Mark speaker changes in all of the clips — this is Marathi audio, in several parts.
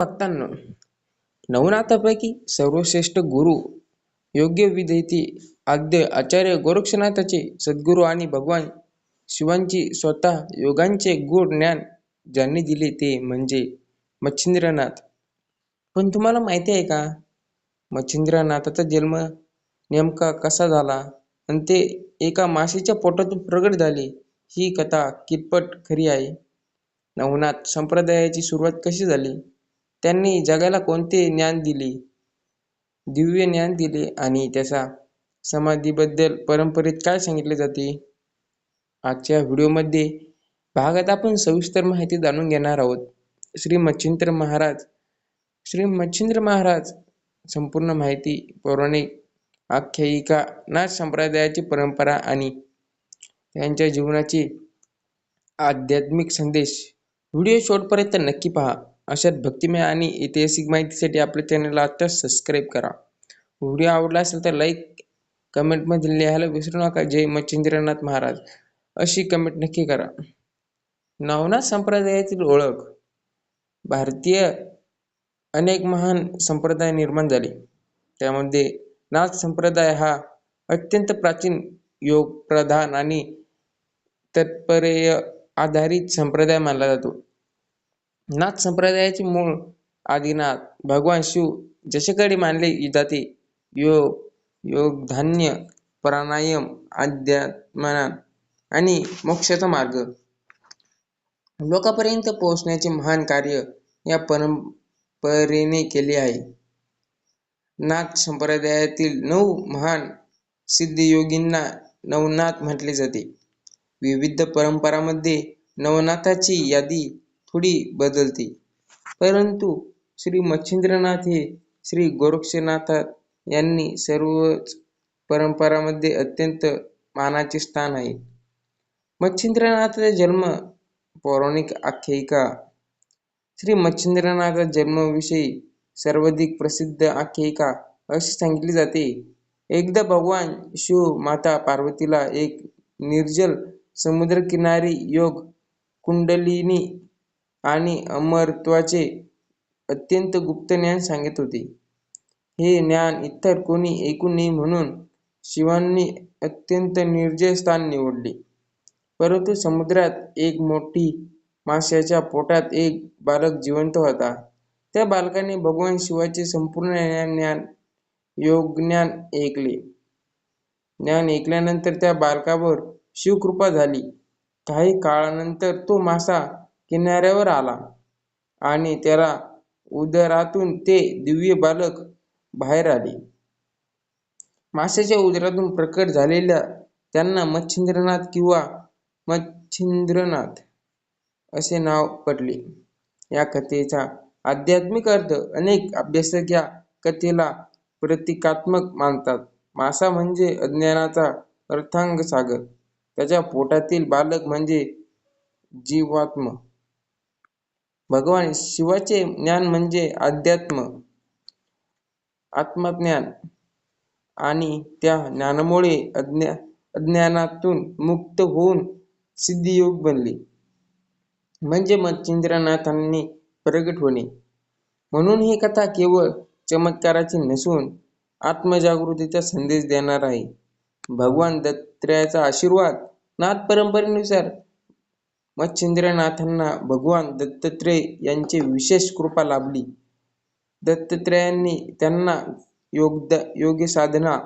Speaker 1: भक्तांनो, नवनाथापैकी सर्वश्रेष्ठ गुरु योग्य विद्येचे आद्य आचार्य गोरक्षनाथाचे सद्गुरू आणि भगवान शिवांची स्वतः योगांचे गूढ ज्ञान ज्यांनी दिले ते म्हणजे मच्छिंद्रनाथ. पण तुम्हाला माहिती आहे का, मच्छिंद्रनाथाचा जन्म नेमका कसा झाला आणि ते एका माशीच्या पोटातून प्रगट झाले, ही कथा कितपत खरी आहे? नवनाथ संप्रदायाची सुरुवात कशी झाली, त्यांनी जगाला कोणते ज्ञान दिले, दिव्य ज्ञान दिले आणि त्याचा समाधीबद्दल परंपरेत काय सांगितले जाते, आजच्या व्हिडिओमध्ये भागात आपण सविस्तर माहिती जाणून घेणार आहोत. श्री मच्छिंद्र महाराज संपूर्ण माहिती, पौराणिक आख्यायिका, नाथ संप्रदायाची परंपरा आणि त्यांच्या जीवनाचे आध्यात्मिक संदेश. व्हिडिओ शेवटपर्यंत नक्की पहा. अशाच भक्तिमय आणि ऐतिहासिक माहितीसाठी आपल्या चॅनलला आत्ताच सबस्क्राईब करा. व्हिडिओ आवडला असेल तर लाईक, कमेंटमध्ये लिहायला विसरू नका. जय मच्छिंद्रनाथ महाराज अशी कमेंट नक्की करा. नवनाथ संप्रदायातील ओळख. भारतीय अनेक महान संप्रदाय निर्माण झाले. त्यामध्ये नाथ संप्रदाय हा अत्यंत प्राचीन, योग प्रधान आणि तात्पर्य आधारित संप्रदाय मानला जातो. नाथ संप्रदायाचे मूळ आदिनाथ भगवान शिव जशाकडे मानले जाते. योग, धान्य, प्राणायाम, अध्यात्म आणि मोक्षाचा मार्ग लोकांपर्यंत पोहोचण्याचे महान कार्य या परंपरेने केले आहे. नाथ संप्रदायातील 9 महान सिद्धयोगींना नवनाथ म्हटले जाते. विविध परंपरांमध्ये नवनाथाची यादी थोडी बदलते, परंतु श्री मच्छिंद्रनाथ हे श्री गोरक्षनाथ यांनी सर्वच परंपरांमध्ये अत्यंत मानाचे स्थान आहे. मच्छिंद्रनाथाचा जन्म. पौराणिक आख्यायिका. श्री मच्छिंद्रनाथाच्या जन्माविषयी सर्वाधिक प्रसिद्ध आख्यायिका अशी सांगितली जाते. एकदा भगवान शिव माता पार्वतीला एक निर्जल समुद्रकिनारी योग कुंडलिनी आणि अमरत्वाचे अत्यंत गुप्त ज्ञान सांगत होते. हे ज्ञान इतर कोणी ऐकू नये म्हणून शिवांनी अत्यंत निर्जन स्थान निवडले. परंतु समुद्रात एक मोठी माशाच्या पोटात एक बालक जिवंत होता. त्या बालकाने भगवान शिवाचे संपूर्ण योगज्ञान ऐकले. ज्ञान ऐकल्यानंतर त्या बालकावर शिवकृपा झाली. काही काळानंतर तो मासा किनाऱ्यावर आला आणि त्याला उदरातून ते दिव्य बालक बाहेर आले. माशाच्या उदरातून प्रकट झालेल्या त्यांना मच्छिंद्रनाथ किंवा मच्छिंद्रनाथ असे नाव पडले. या कथेचा आध्यात्मिक अर्थ. अनेक अभ्यासक या कथेला प्रतिकात्मक मानतात. मासा म्हणजे अज्ञानाचा अर्थांगसागर. त्याच्या पोटातील बालक म्हणजे जीवात्मा. भगवान शिवाचे ज्ञान म्हणजे आत्मज्ञान आणि त्या ज्ञानामुळे अज्ञानातून मुक्त होऊन सिद्धियोग बनले, म्हणजे मच्छिंद्रनाथांनी प्रगट होणे. म्हणून ही कथा केवळ चमत्काराची नसून आत्मजागृतीचा संदेश देणार आहे. भगवान दत्तात्रेयाचा आशीर्वाद. नाथ परंपरेनुसार मच्छिंद्रनाथांना भगवान दत्तात्रेय यांची विशेष कृपा लाभली. दत्तात्रेयांनी त्यांना योगसाधना,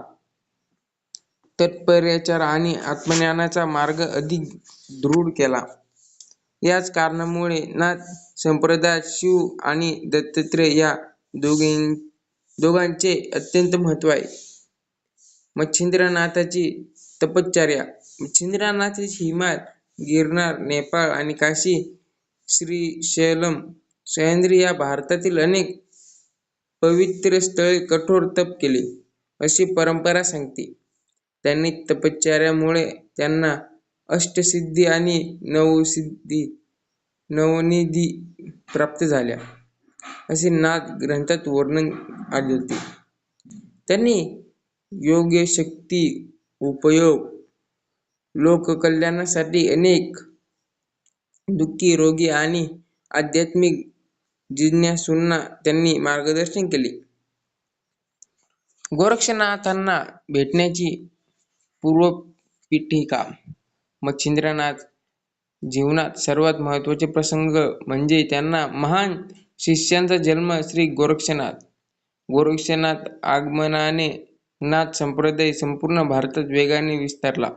Speaker 1: तपश्चर्या आणि आत्मज्ञानाचा मार्ग अधिक दृढ केला. याच कारणामुळे नाथ संप्रदायात शिव आणि दत्तात्रेय या दोघांचे अत्यंत महत्त्व आहे. मच्छिंद्रनाथाची तपश्चर्या. मच्छिंद्रनाथाची हिमालय, गिरनार, नेपाळ आणि काशी, श्रीशैलम, सह्याद्री या भारतातील अनेक पवित्र स्थळे कठोर तप केले अशी परंपरा सांगते. त्यांनी तपश्चर्यामुळे त्यांना अष्टसिद्धी आणि नवनिधी प्राप्त झाल्या असे नाथ ग्रंथात वर्णन आढळते. त्यांनी योगशक्ती उपयोग लोककल्याणासाठी अनेक दुःखी, रोगी आणि आध्यात्मिक जिज्ञासूंना त्यांनी मार्गदर्शन केले. गोरक्षनाथांना भेटण्याची पूर्वपीठिका. मच्छिंद्रनाथ जीवनात सर्वात महत्त्वाचे प्रसंग म्हणजे त्यांना महान शिष्यांचा जन्म. श्री गोरक्षनाथ. गोरक्षनाथ आगमनाने नाथ संप्रदाय संपूर्ण भारतात वेगाने विस्तारला.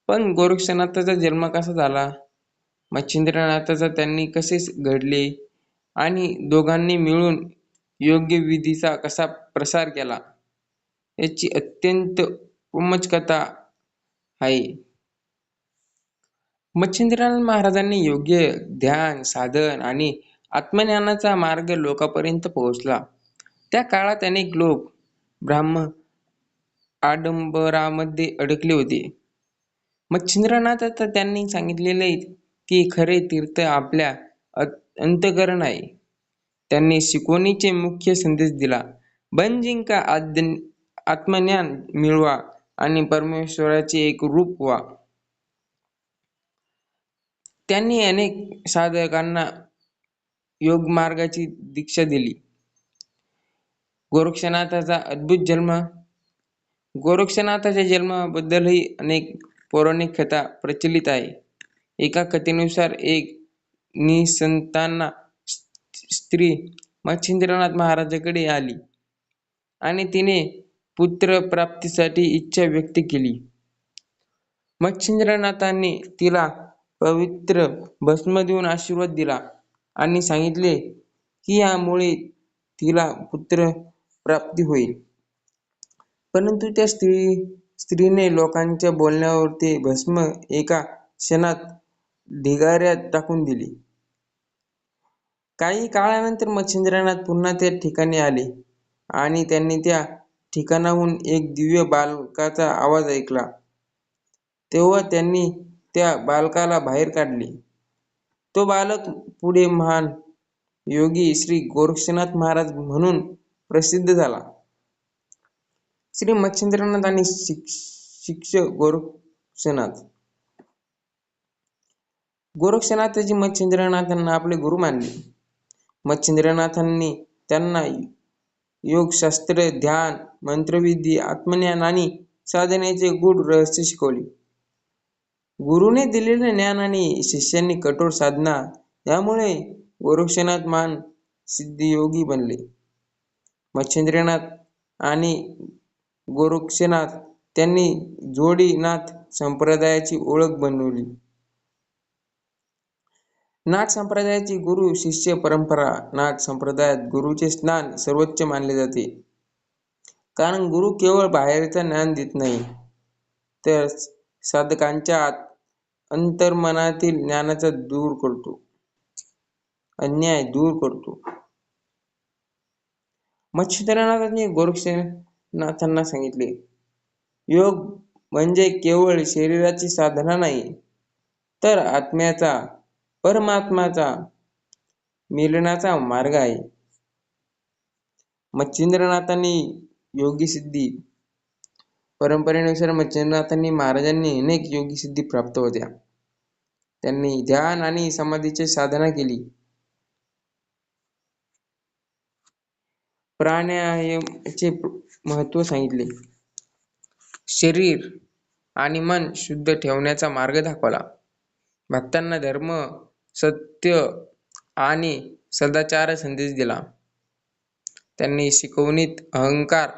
Speaker 1: पण गोरक्षनाथाचा जन्म कसा झाला, मच्छिंद्रनाथाचा त्यांनी कसे घडले आणि दोघांनी मिळून योग्य विधीचा कसा प्रसार केला, याची अत्यंत रोमांचक कथा आहे. मच्छिंद्रनाथ महाराजांनी योग्य ध्यान साधन आणि आत्मज्ञानाचा मार्ग लोकांपर्यंत पोहोचला. त्या काळात अनेक लोक ब्रह्म आडंबरामध्ये अडकले होते. मच्छिंद्रनाथ त्यांनी सांगितलेले की खरे तीर्थ आपल्या अंतःकरण आहे. त्यांनी शिकवणीचे मुख्य संदेश दिला, बन जिंका, आत्मज्ञान मिळवा आणि परमेश्वराचे एक रूप व्हा. त्यांनी अनेक साधकांना योग मार्गाची दीक्षा दिली. गोरक्षनाथाचा अद्भुत जन्म. गोरक्षनाथाच्या जन्माबद्दलही अनेक पौराणिक कथा प्रचलित आहे. एका कथेनुसार एक निसंतान स्त्री मच्छिंद्रनाथ महाराजांकडे आली आणि तिने पुत्र प्राप्तीसाठी इच्छा व्यक्त केली. मच्छिंद्रनाथांनी तिला पवित्र भस्म देऊन आशीर्वाद दिला आणि सांगितले की यामुळे तिला पुत्र प्राप्ती होईल. परंतु त्या स्त्रीने लोकांच्या बोलण्यावर ते भस्म एका क्षणात ढिगाऱ्यात टाकून दिले. काही काळानंतर मच्छिंद्रनाथ पुन्हा त्या ठिकाणी आले आणि त्यांनी त्या ठिकाणाहून एक दिव्य बालकाचा आवाज ऐकला. तेव्हा त्यांनी त्या बालकाला बाहेर काढले. तो बालक पुढे महान योगी श्री गोरक्षनाथ महाराज म्हणून प्रसिद्ध झाला. श्री मच्छिंद्रनाथ आणि शिष्य गोरक्षनाथ. गोरक्षनाथांनी मच्छिंद्रनाथांना आपले गुरु मानले. मच्छिंद्रनाथांनी त्यांना योगशास्त्र, ध्यान, मंत्रविधी, आत्मज्ञान आणि साधनेचे गूढ रहस्य शिकवले. गुरुने दिलेले ज्ञान आणि शिष्यांनी कठोर साधना यामुळे गोरक्षनाथ महान सिद्धयोगी बनले. मच्छिंद्रनाथ आणि गोरक्षनाथ त्यांनी जोडी नाथ संप्रदायाची ओळख बनवली. नाथ संप्रदायाची गुरु शिष्य परंपरा. नाथ संप्रदायात गुरुचे स्थान सर्वोच्च मानले जाते, कारण गुरु केवळ बाहेरचा ज्ञान देत नाही, तर साधकांच्या अंतर्मनातील ज्ञानाचा अन्याय दूर करतो. मच्छिंद्रनाथांनी गोरक्षनाथांना सांगितले, योग म्हणजे केवळ शरीराची साधना नाही, तर आत्म्याचा परमात्म्याचा मिलनाचा मार्ग आहे. मच्छिंद्रनाथांनी योगी सिद्धी. परंपरेनुसार मच्छिंद्रनाथांनी महाराजांनी अनेक योगी सिद्धी प्राप्त होत्या. त्यांनी ध्यान आणि समाधीची साधना केली. प्राणायामाचे महत्त्व सांगितले. शरीर आणि मन शुद्ध ठेवण्याचा मार्ग दाखवला. भक्तांना धर्म, सत्य आणि सदाचार संदेश दिला. त्यांनी शिकवणीत अहंकार,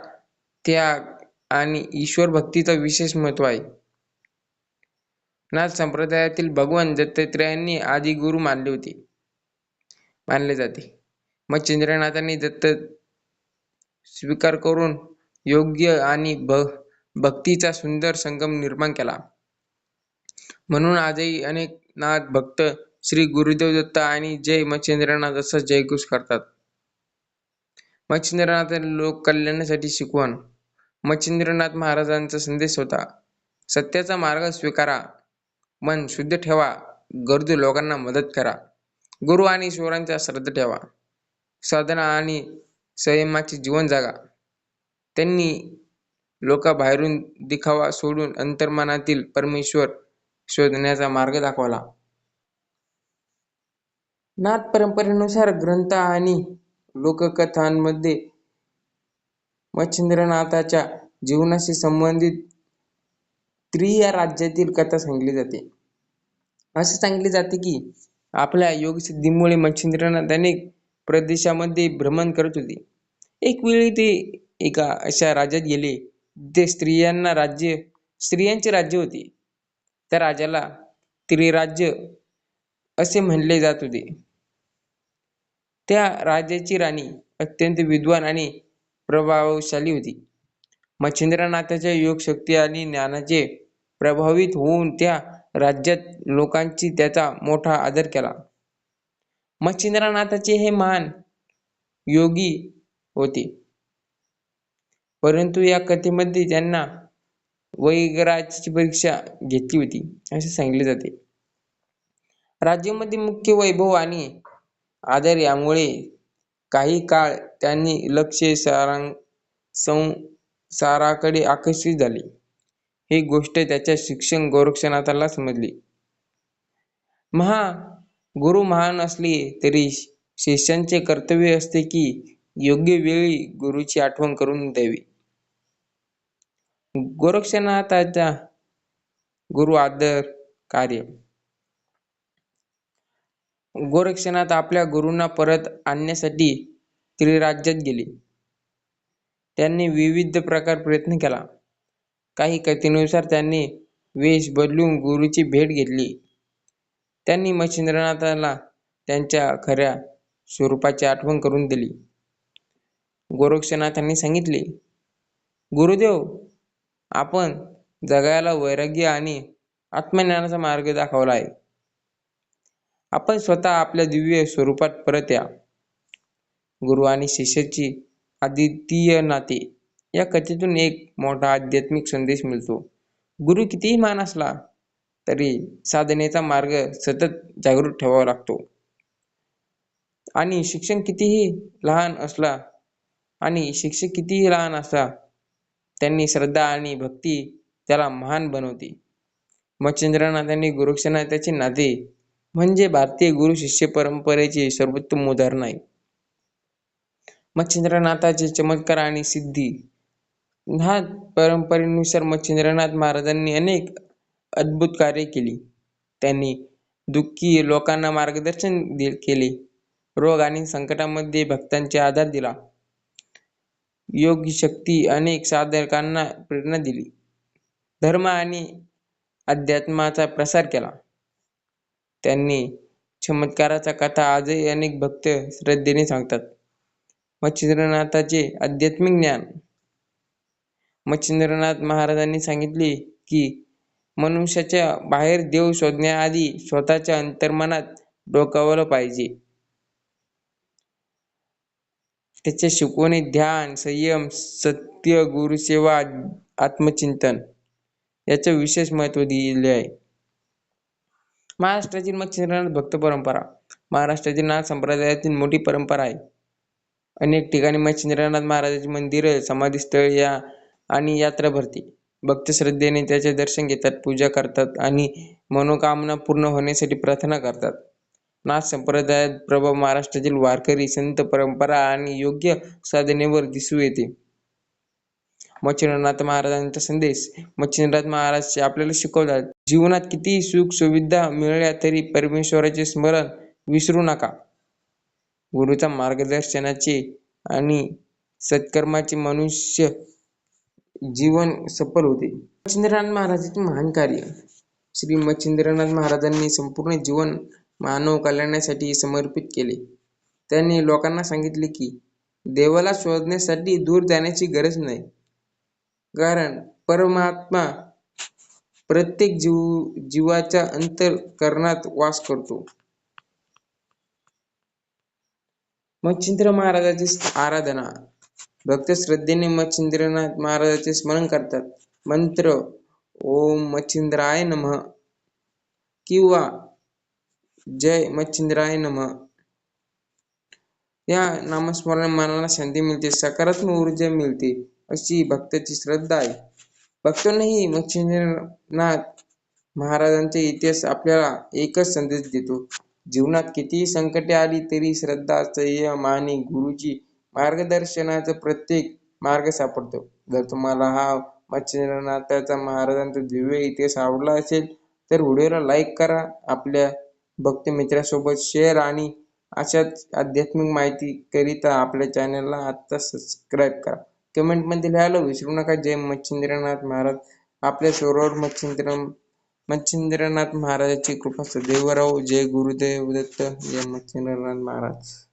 Speaker 1: त्याग आणि ईश्वर भक्तीचा विशेष महत्त्व आहे. नाथ संप्रदायातील भगवान दत्तात्रेयांनी आदी गुरु मानले जाते. मच्छिंद्रनाथांनी दत्त स्वीकार करून योग्य आणि भक्तीचा सुंदर संगम निर्माण केला. म्हणून आजही अनेक नाथ भक्त श्री गुरुदेव दत्त आणि जय मच्छिंद्रनाथ असा जयघोष करतात. मच्छिंद्रनाथ लोक कल्याणासाठी शिकवण. मच्छिंद्रनाथ महाराजांचा संदेश होता, सत्याचा मार्ग स्वीकारा, मन शुद्ध ठेवा, गरजू लोकांना मदत करा, गुरु आणि ईश्वरांचा श्रद्धा ठेवा, साधना आणि संयमाचे जीवन जगा. त्यांनी लोकांबाहेरून दिखावा सोडून अंतर्मनातील परमेश्वर शोधण्याचा मार्ग दाखवला. नाथ परंपरेनुसार ग्रंथ आणि लोककथांमध्ये मच्छिंद्रनाथाच्या जीवनाशी संबंधित त्रिया राज्यातील कथा सांगितली जाते. असे सांगितले जाते की आपल्या योगसिद्धीमुळे मच्छिंद्रनाथ अनेक प्रदेशामध्ये भ्रमण करत होते. एक वेळी ते एका अशा राज्यात गेले ते स्त्रियांचे राज्य होते. त्या राजाला त्रिराज्य असे म्हणले जात होते. त्या राजाची राणी अत्यंत विद्वान आणि प्रभावशाली होती. मच्छिंद्रनाथाच्या योगशक्ती आणि ज्ञानाचे प्रभावित होऊन त्या राज्यात लोकांची त्याचा मोठा आदर केला. मच्छिंद्रनाथाचे हे महान योगी होते, परंतु या कथेमध्ये त्यांना वैराग्याची परीक्षा घेतली होती असे सांगितले जाते. राज्यामध्ये मुख्य वैभव आणि आदर यामुळे काही काळ त्यांनी लक्ष संसाराकडे आकर्षित झाले. ही गोष्ट त्याच्या शिक्षक गोरक्षनाथाला समजली. गुरु महान असले तरी शिष्यांचे कर्तव्य असते की योग्य वेळी गुरुची आठवण करून द्यावी. गोरक्षनाथाचा गुरु आदर कार्य. गोरक्षनाथ आपल्या गुरूंना परत आणण्यासाठी त्रिराज्यात गेले. त्यांनी विविध प्रकार प्रयत्न केला. काही कथेनुसार त्यांनी वेश बदलून गुरुची भेट घेतली. त्यांनी मच्छिंद्रनाथाला त्यांच्या खऱ्या स्वरूपाची आठवण करून दिली. गोरक्षनाथांनी सांगितले, गुरुदेव, आपण जगाला वैराग्य आणि आत्मज्ञानाचा मार्ग दाखवला आहे. आपण स्वतः आपल्या दिव्य स्वरूपात परत या. गुरु आणि शिष्याची अद्वितीय नाते. या कथेतून एक मोठा आध्यात्मिक संदेश मिळतो. गुरु कितीही महान असला तरी साधनेचा मार्ग सतत जागृत ठेवावा लागतो. आणि शिक्षक कितीही लहान असला त्यांनी श्रद्धा आणि भक्ती त्याला महान बनवते. मच्छिंद्रनाथ आणि गोरक्षनाथाचे नाते म्हणजे भारतीय गुरु शिष्य परंपरेचे सर्वोत्तम उदाहरण आहे. मच्छिंद्रनाथाचे चमत्कार आणि सिद्धी. नाथ परंपरेनुसार मच्छिंद्रनाथ महाराजांनी अनेक अद्भुत कार्य केली. त्यांनी दुःखी लोकांना मार्गदर्शन केले. रोग आणि संकटामध्ये भक्तांचा आधार दिला. योगशक्ती अनेक साधकांना प्रेरणा दिली. धर्म आणि अध्यात्माचा प्रसार केला. त्यांनी चमत्काराच्या कथा आजही अनेक भक्त श्रद्धेने सांगतात. मच्छिंद्रनाथाचे आध्यात्मिक ज्ञान. मच्छिंद्रनाथ महाराजांनी सांगितले की मनुष्याच्या बाहेर देव शोधण्याआधी स्वतःच्या अंतर्मनात डोकावलं पाहिजे. त्याच्या शिकवणी ध्यान, संयम, सत्य, गुरुसेवा, आत्मचिंतन याचे विशेष महत्त्व दिले आहे. महाराष्ट्रातील मच्छिंद्रनाथ भक्त परंपरा. महाराष्ट्रातील नाथ संप्रदायातील मोठी परंपरा आहे. अनेक ठिकाणी मच्छिंद्रनाथ महाराजांची मंदिरं, समाधीस्थळ आणि यात्रा भरते. भक्त श्रद्धेने त्याचे दर्शन घेतात, पूजा करतात आणि मनोकामना पूर्ण होण्यासाठी प्रार्थना करतात. नाथ संप्रदायात प्रभाव महाराष्ट्रातील वारकरी, संत परंपरा आणि योग्य साधनेवर दिसून येते. मच्छिंद्रनाथ महाराजांचा संदेश. मच्छिंद्रनाथ महाराज आपल्याला शिकवतात, जीवनात कितीही सुख सुविधा मिळाल्या तरी परमेश्वराचे स्मरण विसरू नका. गुरुच्या मार्गदर्शनाचे आणि सत्कर्माचे मनुष्य जीवन सफल होते. मच्छिंद्रनाथ महाराजांचे महान कार्य. श्री मच्छिंद्रनाथ महाराजांनी संपूर्ण जीवन मानव कल्याणासाठी समर्पित केले. त्यांनी लोकांना सांगितले की देवाला शोधण्यासाठी दूर जाण्याची गरज नाही, कारण परमात्मा प्रत्येक जीवाच्या अंतःकरणात वास करतो. मच्छिंद्र महाराजांची आराधना. भक्त श्रद्धेने मच्छिंद्रनाथ महाराजांचे स्मरण करतात. मंत्र ओम मच्छिंद्राय नमः किंवा जय मच्छिंद्राय नमः या नामस्मरणाने मनाला शांती मिळते, सकारात्मक ऊर्जा मिळते, अशी भक्ताची श्रद्धा आहे. भक्तांनाही मच्छिंद्रनाथ महाराजांचा इतिहास आपल्याला एकच संदेश देतो. जीवनात कितीही संकटे आली तरी श्रद्धा, संयम आणि गुरुजी मार्गदर्शनाचा प्रत्येक मार्ग सापडतो. जर तुम्हाला हा मच्छिंद्रनाथाचा महाराजांचा दिव्य इतिहास आवडला असेल तर व्हिडिओला लाईक करा, आपल्या भक्त मित्रासोबत शेअर आणि अशाच आध्यात्मिक माहिती करिता आपल्या चॅनलला आत्ता सबस्क्राईब करा. कमेंटमध्ये लिहायला विसरू नका. जय मच्छिंद्रनाथ महाराज. आपल्या सर्वांवर मच्छिंद्रनाथ महाराजांची कृपा सदैव राहो. जय गुरुदेव दत्त. जय मच्छिंद्रनाथ महाराज.